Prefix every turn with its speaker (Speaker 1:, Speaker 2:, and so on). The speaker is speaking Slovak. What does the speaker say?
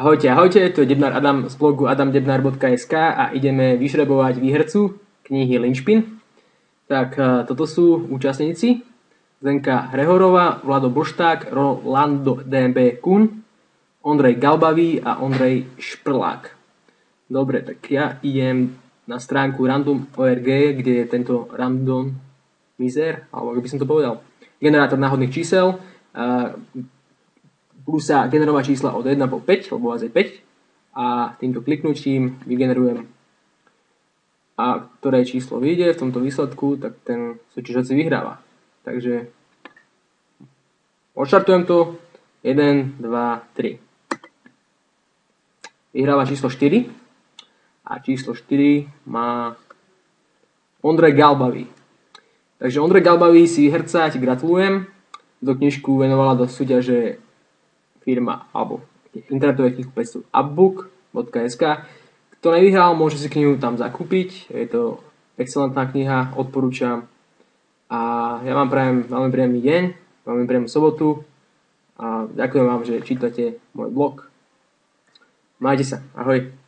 Speaker 1: Ahojte, ahojte, tu je Debnár Adam z blogu adamdebnar.sk a ideme vyšrebovať výhercu knihy Linčpin. Tak toto sú účastníci: Zdenka Hrehorová, Vlado Bošták, Rolando DMB Kun, Ondrej Galbavý a Ondrej Šprlák. Dobre, tak ja idem na stránku random.org, kde je tento randomizer, alebo ako by som to povedal, generátor náhodných čísel, budú sa generovať čísla od 1 po 5, lebo vás je 5 a týmto kliknutím vygenerujem, a ktoré číslo vyjde v tomto výsledku, tak ten súťažiaci vyhráva. Takže odštartujem to. 1, 2, 3. Vyhráva číslo 4 a číslo 4 má Ondrej Galbavý. Takže Ondrej Galbavý, si výherca, ti gratulujem. Do knižku venovala do súťaže firma alebo internetové knihkupectvo upbook.sk. Kto nevyhral, môže si knihu tam zakúpiť. Je to excelentná kniha, odporúčam. A ja vám prajem veľmi príjemný deň, veľmi príjemnú sobotu a ďakujem vám, že čítate môj blog. Majte sa, ahoj.